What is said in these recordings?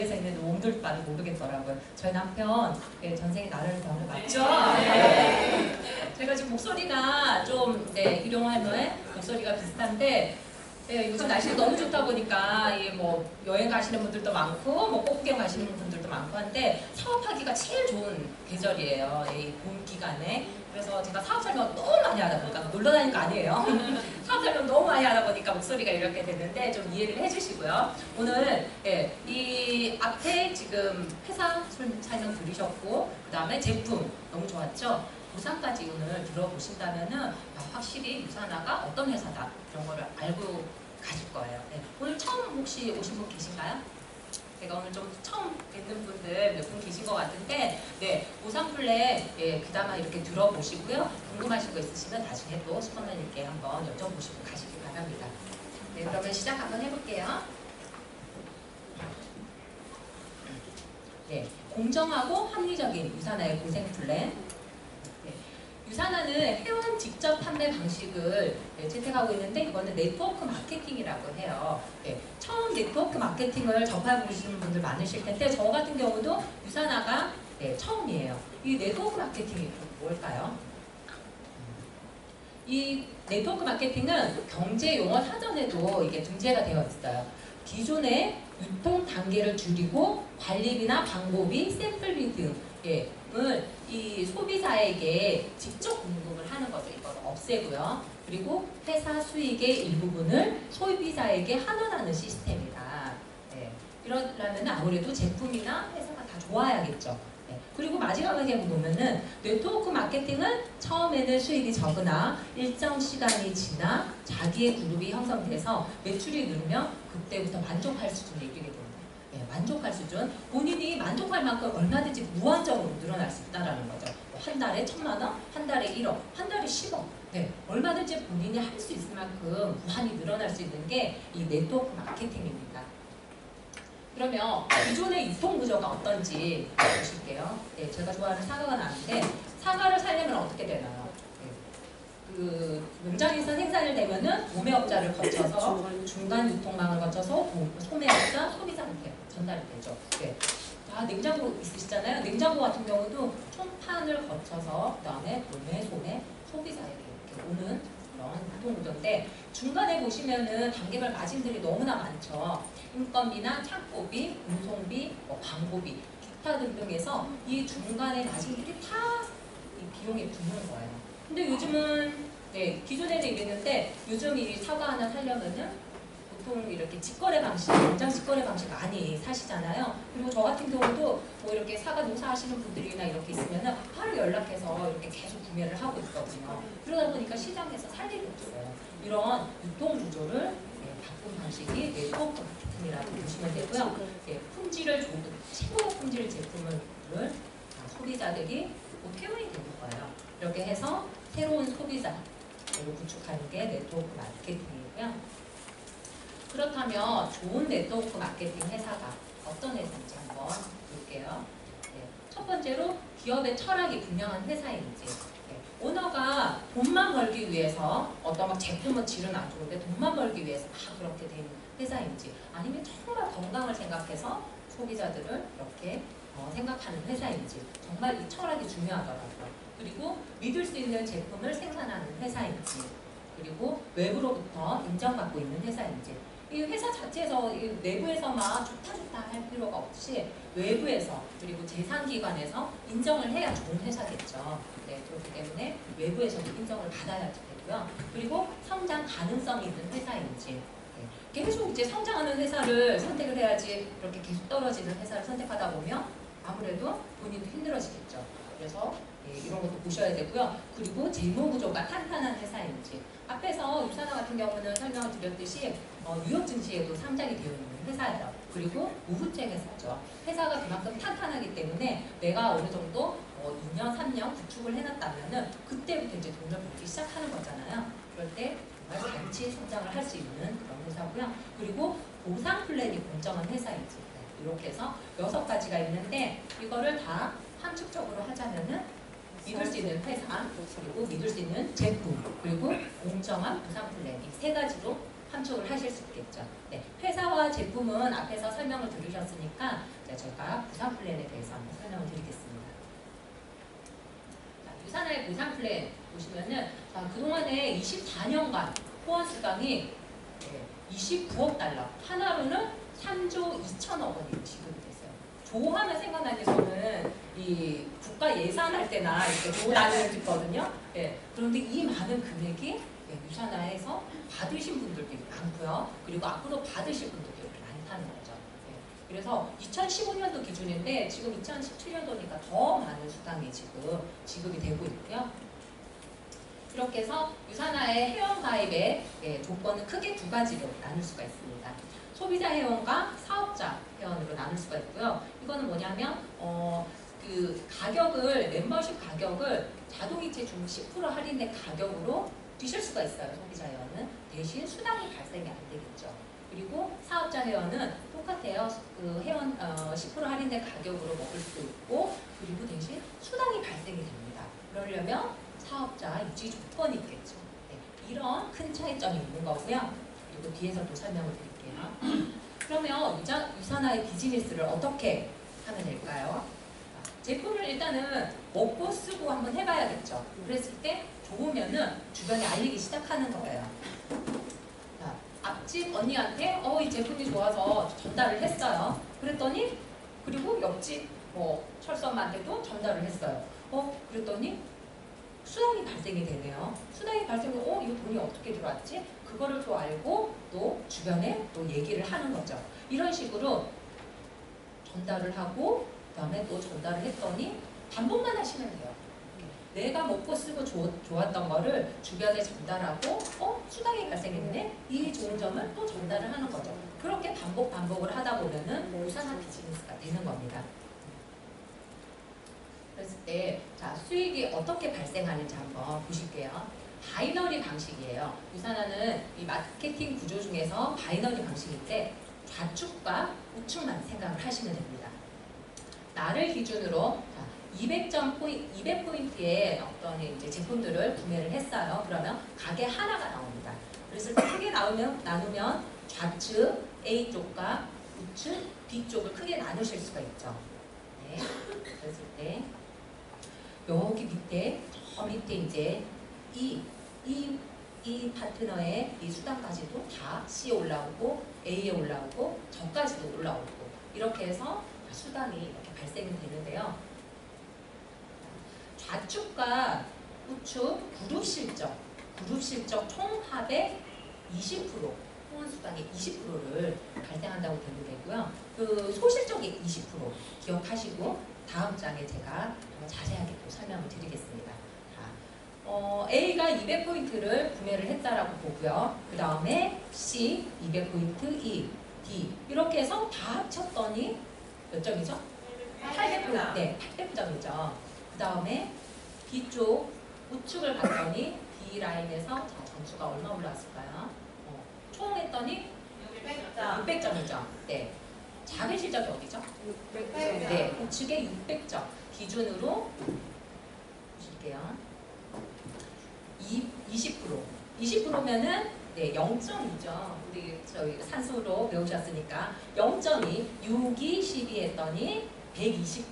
뒤에서 있는 놈들 말을 모르겠더라고요. 저희 남편 전생에 나를 병을 맞죠? 제가 지금 목소리가 좀 일용 할머니 목소리가 비슷한데 요즘 날씨가 너무 좋다 보니까 뭐 여행 가시는 분들도 많고 뭐 꽃구경 가시는 분들도 많고 한데 사업하기가 제일 좋은 계절이에요. 이 봄 기간에. 그래서 제가 사업 설명 너무 많이 하다 보니까 놀러 다니는 거 아니에요. 사업 설명 너무 많이 하다 보니까 목소리가 이렇게 되는데 좀 이해를 해주시고요. 오늘 이 앞에 지금 회사 설명 들으셨고 그 다음에 제품 너무 좋았죠? 보상까지 오늘 들어보신다면은 확실히 유산화가 어떤 회사다 이런 거를 알고 가실 거예요. 오늘 처음 혹시 오신 분 계신가요? 제가 오늘 좀 처음 뵙는 분들 몇 분 계신 것 같은데 보상플랜 그나마 이렇게 들어보시고요. 궁금하신 거 있으시면 나중에 또 수강자님께 한번 여쭤보시고 가시기 바랍니다. 그러면 시작 한번 해볼게요. 공정하고 합리적인 유산화의 보상플랜. 유산화는 회원 직접 판매 방식을 채택하고 있는데 이거는 네트워크 마케팅이라고 해요. 처음 네트워크 마케팅을 접해보시는 분들 많으실 텐데 저 같은 경우도 유산화가 처음이에요. 이 네트워크 마케팅이 뭘까요? 이 네트워크 마케팅은 경제 용어 사전에도 이게 등재가 되어 있어요. 기존의 유통 단계를 줄이고 관리비나 방법이 샘플비 등을 이 소비자에게 직접 공급을 하는 거죠. 이걸 없애고요. 그리고 회사 수익의 일부분을 소비자에게 환원하는 시스템이다. 이러려면 아무래도 제품이나 회사가 다 좋아야겠죠. 그리고 마지막에 보면은 네트워크 마케팅은 처음에는 수익이 적으나 일정 시간이 지나 자기의 그룹이 형성돼서 매출이 늘면 그때부터 만족할 수준에 이르게 됩니다. 만족할 수준, 본인이 만족할 만큼 얼마든지 무한정으로 늘어날 수 있다는 거죠. 한 달에 1,000만 원, 한 달에 1억, 한 달에 10억. 얼마든지 본인이 할 수 있을 만큼 무한히 늘어날 수 있는 게 이 네트워크 마케팅입니다. 그러면 기존의 유통 구조가 어떤지 보실게요. 제가 좋아하는 사과가 나왔는데 사과를 사려면 어떻게 되나요? 그 농장에서 생산이 되면은 도매업자를 거쳐서 중간 유통망을 거쳐서 소매업자, 소비자한테 전달이 되죠. 다 냉장고 있으시잖아요. 냉장고 같은 경우도 총판을 거쳐서 그 다음에 도매, 소매, 소비자에게 이렇게 오는 그런 유통구조인데 중간에 보시면은 단계별 마진들이 너무나 많죠. 인건비나 창고비, 운송비, 광고비, 기타 등등해서 이 중간에 마진들이 다 이 비용에 붙는 거예요. 근데 요즘은 기존에는 이랬는데 요즘 이 사과 하나 사려면은 보통 이렇게 직거래 방식, 연장 직거래 방식 많이 사시잖아요. 그리고 저 같은 경우도 뭐 이렇게 사과 농사하시는 분들이나 이렇게 있으면은 바로 연락해서 이렇게 계속 구매를 하고 있거든요. 그러다 보니까 시장에서 살 일이 없어요. 이런 유통 구조를 바꾼 방식이 네트워크 마케팅이라고 보시면 되고요. 품질을 좋은 최고의 품질 제품을 소비자들이 태운이 되는 거예요. 이렇게 해서 새로운 소비자를 구축하는 게 네트워크 마케팅이고요. 그렇다면 좋은 네트워크 마케팅 회사가 어떤 회사인지 한번 볼게요. 첫 번째로 기업의 철학이 분명한 회사인지, 오너가 돈만 벌기 위해서 어떤 막 제품은 질은 안 좋은데 돈만 벌기 위해서 다 그렇게 된 회사인지, 아니면 정말 건강을 생각해서 소비자들을 이렇게 생각하는 회사인지, 정말 이 철학이 중요하더라고요. 그리고 믿을 수 있는 제품을 생산하는 회사인지, 그리고 외부로부터 인정받고 있는 회사인지, 이 회사 자체에서 이 내부에서만 좋다 할 필요가 없이 외부에서 그리고 재상기관에서 인정을 해야 좋은 회사겠죠. 그렇기 때문에 외부에서도 인정을 받아야 되고요. 그리고 성장 가능성이 있는 회사인지, 계속 이제 성장하는 회사를 선택을 해야지 이렇게 계속 떨어지는 회사를 선택하다 보면 아무래도 본인도 힘들어지겠죠. 그래서 이런 것도 보셔야 되고요. 그리고 재무구조가 탄탄한 회사인지, 앞에서 유산화 같은 경우는 설명을 드렸듯이 뉴욕 증시에도 상장이 되어 있는 회사예요. 그리고 우후책 회사죠. 회사가 그만큼 탄탄하기 때문에 내가 어느 정도 2년, 3년 구축을 해놨다면은 그때부터 이제 돈을 벌기 시작하는 거잖아요. 그럴 때 정말 단치 성장을 할 수 있는 그런 회사고요. 그리고 보상 플랜이 공정한 회사인지, 이렇게 해서 6가지가 있는데 이거를 다 함축적으로 하자면은 믿을 수 있는 회사, 그리고 믿을 수 있는 제품, 그리고 공정한 보상 플랜, 이 3가지로 함축을 하실 수 있겠죠. 회사와 제품은 앞에서 설명을 들으셨으니까 제가 부산 플랜에 대해서 한번 설명을 드리겠습니다. 자, 유산의 보상 플랜 보시면은 그동안에 24년간 후원 수당이 29억 달러, 하나로는 3조 2천억 원이 지급이 됐어요. 조하면 생각나는 게 저는 이 국가 예산할 때나 이렇게 조단을 듣거든요. 예, 그런데 이 많은 금액이 유산화에서 받으신 분들도 많고요. 그리고 앞으로 받으실 분들도 많다는 거죠. 예, 그래서 2015년도 기준인데 지금 2017년도니까 더 많은 수당이 지금 지급이 되고 있고요. 이렇게 해서 유산화의 회원가입의 조건은 크게 두 가지로 나눌 수가 있습니다. 소비자 회원과 사업자 회원으로 나눌 수가 있고요. 이거는 뭐냐면 그 가격을 멤버십 가격을 자동이체 중 10% 할인된 가격으로 뛰실 수가 있어요. 소비자 회원은 대신 수당이 발생이 안 되겠죠. 그리고 사업자 회원은 똑같아요. 그 회원 10% 할인된 가격으로 먹을 수 있고 그리고 대신 수당이 발생이 됩니다. 그러려면 사업자 입지 조건이 있겠죠. 네, 이런 큰 차이점이 있는 거고요. 그리고 뒤에서 또 설명을 드릴게요. 그러면 유산화의 비즈니스를 어떻게 하면 될까요? 제품을 일단은 먹고 쓰고 한번 해봐야겠죠. 그랬을 때 좋으면은 주변에 알리기 시작하는 거예요. 자, 앞집 언니한테 이 제품이 좋아서 전달을 했어요. 그랬더니 그리고 옆집 철수 엄마한테도 전달을 했어요. 그랬더니 수당이 발생이 되네요. 수당이 발생이 이 돈이 어떻게 들어왔지? 그거를 또 알고 또 주변에 또 얘기를 하는 거죠. 이런 식으로 전달을 하고 그 다음에 또 전달을 했더니 반복만 하시면 돼요. 내가 먹고 쓰고 좋았던 거를 주변에 전달하고 수당이 발생했네? 이 좋은 점을 또 전달을 하는 거죠. 그렇게 반복을 하다 보면은 유산화 비즈니스가 되는 겁니다. 그랬을 때 수익이 어떻게 발생하는지 한번 보실게요. 바이너리 방식이에요. 유산화는 이 마케팅 구조 중에서 바이너리 방식인데 좌측과 우측만 생각을 하시면 됩니다. 나를 기준으로 200포인트의 어떤 이제 제품들을 구매를 했어요. 그러면 가게 하나가 나옵니다. 그래서 크게 나누면 좌측 A쪽과 우측 B쪽을 크게 나누실 수가 있죠. 네. 그랬을 때 여기 밑에 저 밑에 이제 이 파트너의 이 수당까지도 다 C에 올라오고 A에 올라오고 저까지도 올라오고 이렇게 해서 수당이 이렇게 발생이 되는데요. 좌측과 우측 그룹 실적 총합의 20% 후원 수당의 20%를 발생한다고 되면 되고요. 그 소실적이 20% 기억하시고 다음 장에 제가 자세하게 또 설명을 드리겠습니다. A가 200포인트를 구매를 했다라고 보고요. 그 다음에 C 200포인트, E, D 이렇게 해서 다 합쳤더니 몇 점이죠? 800포인트. 네, 800점이죠. 그 다음에 B쪽 우측을 봤더니 B라인에서 점수가 얼마 올라왔을까요? 총 했더니 600점이죠. 네. 작은 실적이 어디죠? 600점. 네, 우측에 600점 기준으로 보실게요. 20%면은 네, 0점이죠. 우리 저희 산수로 배우셨으니까 0.2, 6, 2, 12 했더니 120불.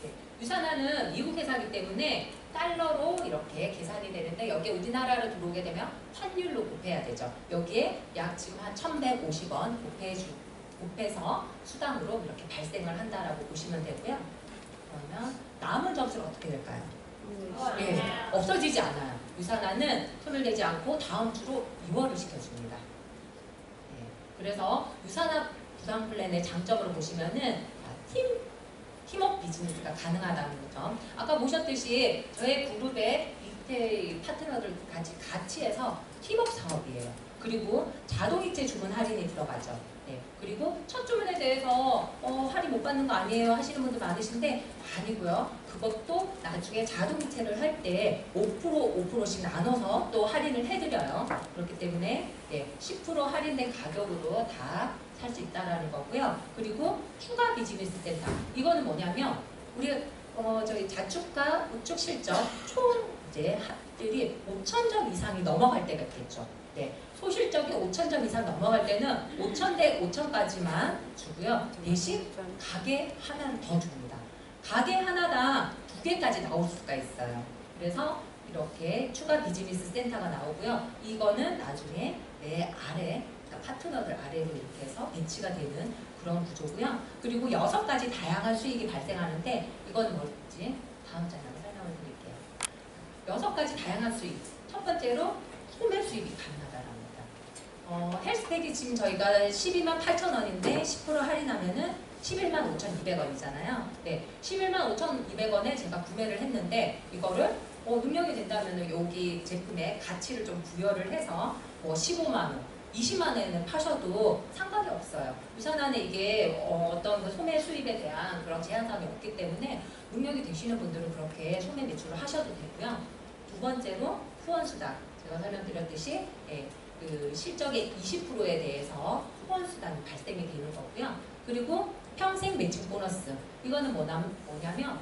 네. 유산화는 미국 회사이기 때문에 달러로 이렇게 계산이 되는데 여기에 우리나라로 들어오게 되면 환율로 곱해야 되죠. 여기에 약 지금 한 1,150원 곱해서 수당으로 이렇게 발생을 한다라고 보시면 되고요. 그러면 남은 점수는 어떻게 될까요? 네, 없어지지 않아요. 유산화는 소멸되지 않고 다음 주로 이월을 시켜줍니다. 네, 그래서 유산화 부담 플랜의 장점으로 보시면은 팀업 비즈니스가 가능하다는 점. 아까 보셨듯이 저희 그룹의 밑에 파트너들 같이 해서 팀업 사업이에요. 그리고 자동이체 주문 할인이 들어가죠. 네, 그리고 첫 주문에 대해서 할인 못 받는 거 아니에요 하시는 분들 많으신데 아니고요. 그것도 나중에 자동이체를 할 때 5%씩 나눠서 또 할인을 해드려요. 그렇기 때문에 네, 10% 할인된 가격으로 다 살 수 있다라는 거고요. 그리고 추가 비즈니스 센터. 이거는 뭐냐면 우리 저희 좌측과 우측 실적 총 이제 합들이 5,000점 이상이 넘어갈 때가 있겠죠. 네, 소실적이 5,000점 이상 넘어갈 때는 5,000대 5,000까지만 주고요. 대신 가게 하나를 더 줍니다. 가게 하나당 2개까지 나올 수가 있어요. 그래서 이렇게 추가 비즈니스 센터가 나오고요. 이거는 나중에 내 아래, 그러니까 파트너들 아래로 이렇게 해서 배치가 되는 그런 구조고요. 그리고 6가지 다양한 수익이 발생하는데 이건 뭐지? 다음 장면을 설명을 드릴게요. 6가지 다양한 수익. 첫 번째로 소매 수익이 가능하다랍니다. 헬스팩이 지금 저희가 12만 8천 원인데 10% 할인하면은 11만 5,200원이잖아요. 네, 11만 5,200원에 제가 구매를 했는데 이거를 능력이 된다면 여기 제품의 가치를 좀 부여를 해서 뭐 15만 원, 20만 원에는 파셔도 상관이 없어요. 우선 안에 이게 어떤 그 소매 수입에 대한 그런 제한사항이 없기 때문에 능력이 되시는 분들은 그렇게 소매 매출을 하셔도 되고요. 두 번째로 후원수당. 제가 설명드렸듯이 그 실적의 20%에 대해서 후원수당이 발생이 되는 거고요. 그리고 평생 매칭 보너스. 이거는 뭐냐면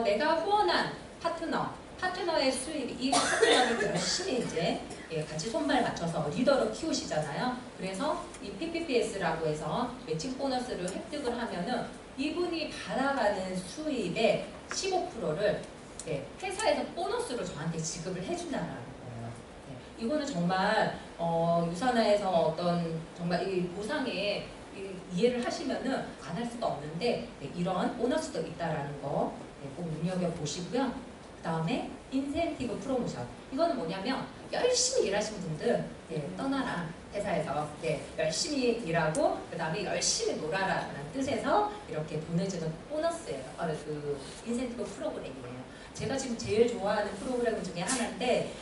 내가 후원한 파트너의 수입, 이 파트너를 열심히 이제 같이 손발 맞춰서 리더로 키우시잖아요. 그래서 이 PPPS라고 해서 매칭 보너스를 획득을 하면은 이분이 받아가는 수입의 15%를 회사에서 보너스로 저한테 지급을 해준다는 거예요. 이거는 정말 유산화에서 어떤 정말 이 보상에 이해를 하시면은 안 할 수가 없는데 이런 보너스도 있다라는 거 꼭 눈여겨보시고요. 그 다음에 인센티브 프로모션. 이거는 뭐냐면 열심히 일하신 분들 떠나라 회사에서 열심히 일하고 그 다음에 열심히 놀아라 라는 뜻에서 이렇게 보내주는 보너스예요. 그 인센티브 프로그램이에요. 제가 지금 제일 좋아하는 프로그램 중에 하나인데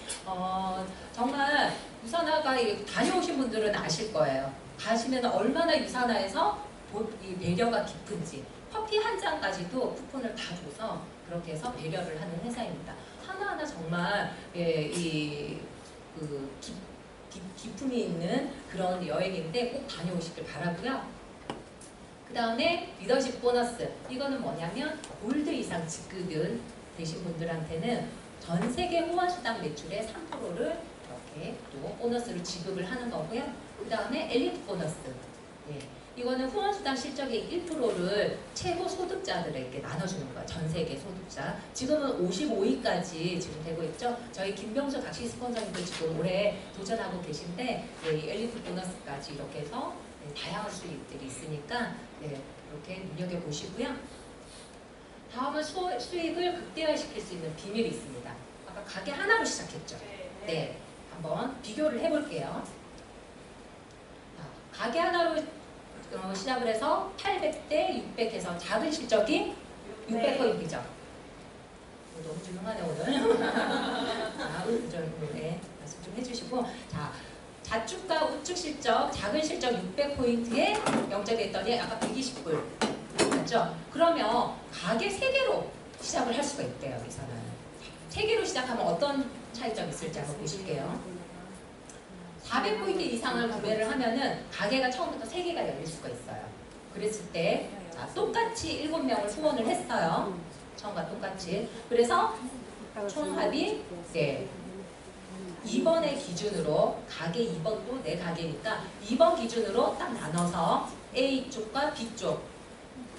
정말 유산화가 다녀오신 분들은 아실 거예요. 가시면 얼마나 유산화에서 이 배려가 깊은지 커피 한 잔까지도 쿠폰을 다 줘서 그렇게 해서 배려를 하는 회사입니다. 하나하나 정말 기품이 있는 그런 여행인데 꼭 다녀오시길 바라고요. 그 다음에 리더십 보너스. 이거는 뭐냐면 골드 이상 직급은 되신 분들한테는 전 세계 후원수당 매출의 3%를 이렇게 또 보너스를 지급을 하는 거고요. 그 다음에 엘리트 보너스. 이거는 후원수당 실적의 1%를 최고 소득자들에게 나눠주는 거예요. 전 세계 소득자. 지금은 55위까지 지금 되고 있죠. 저희 김병수 각시 스폰서님도 지금 올해 도전하고 계신데 엘리트 보너스까지 이렇게 해서 다양한 수익들이 있으니까 이렇게 눈여겨보시고요. 다음은 수익을 극대화시킬 수 있는 비밀이 있습니다. 아까 가게 하나로 시작했죠. 한번 비교를 해볼게요. 가게 하나로 시작을 해서 800대 600 해서 작은 실적이 600포인트죠. 너무 조용하네 오늘. 말씀 좀 해주시고 좌측과 우측 실적, 작은 실적 600포인트에 영접이 했더니 아까 120불 맞죠? 그러면 가게 3개로 시작을 할 수가 있대요. 여기서는 3개로 시작하면 어떤 차이점이 있을지 한번 보실게요. 400포인트 이상을 구매를 하면은 가게가 처음부터 3개가 열릴 수가 있어요. 그랬을 때 똑같이 7명을 후원을 했어요. 처음과 똑같이. 그래서 총합이 2번의 기준으로 가게 2번도 내 가게니까 2번 기준으로 딱 나눠서 A쪽과 B쪽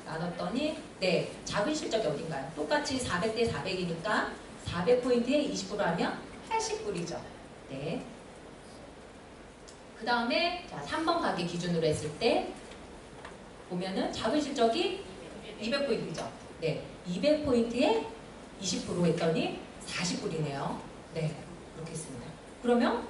나눴더니 작은 실적이 어딘가요? 똑같이 400대 400이니까 400포인트에 20% 하면 80불이죠. 그 다음에 3번 가게 기준으로 했을 때 보면은 작은 실적이 200포인트죠. 200포인트에 20% 했더니 40불이네요. 이렇게 했습니다. 그러면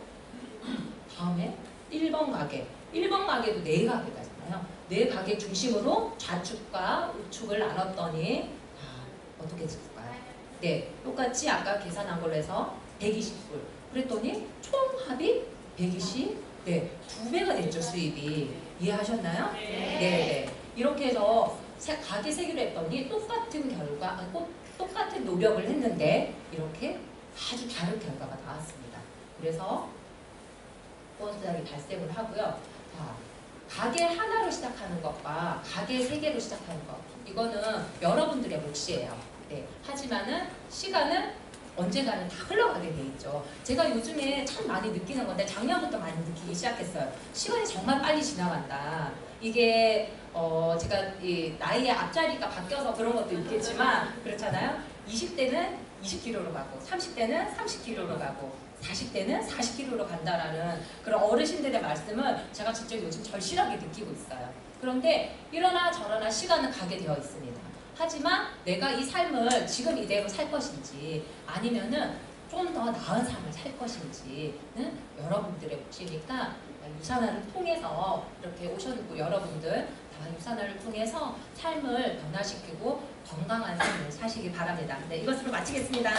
다음에 1번 가게. 1번 가게도 4가게잖아요. 4가게 중심으로 좌측과 우측을 나눴더니 어떻게 됐을까요? 똑같이 아까 계산한 걸로 해서 120불. 그랬더니 총합이 120. 2배가 됐죠, 수입이. 이해하셨나요? 이렇게 해서 가게 3개로 했더니 똑같은 결과, 똑같은 노력을 했는데 이렇게 아주 다른 결과가 나왔습니다. 그래서 보너스당이 발생을 하고요. 가게 하나로 시작하는 것과 가게 3개로 시작하는 것, 이거는 여러분들의 몫이에요. 하지만은 시간은 언젠가는 다 흘러가게 돼 있죠. 제가 요즘에 참 많이 느끼는 건데 작년부터 많이 느끼기 시작했어요. 시간이 정말 빨리 지나간다. 이게 제가 이 나이의 앞자리가 바뀌어서 그런 것도 있겠지만 그렇잖아요. 20대는 20km로 가고 30대는 30km로 가고 40대는 40km로 간다라는 그런 어르신들의 말씀을 제가 진짜 요즘 절실하게 느끼고 있어요. 그런데 이러나 저러나 시간은 가게 되어 있습니다. 하지만 내가 이 삶을 지금 이대로 살 것인지 아니면은 좀 더 나은 삶을 살 것인지는 여러분들의 몫이니까 유산화를 통해서 이렇게 오셨고 여러분들 다 유산화를 통해서 삶을 변화시키고 건강한 삶을 사시기 바랍니다. 네, 이것으로 마치겠습니다.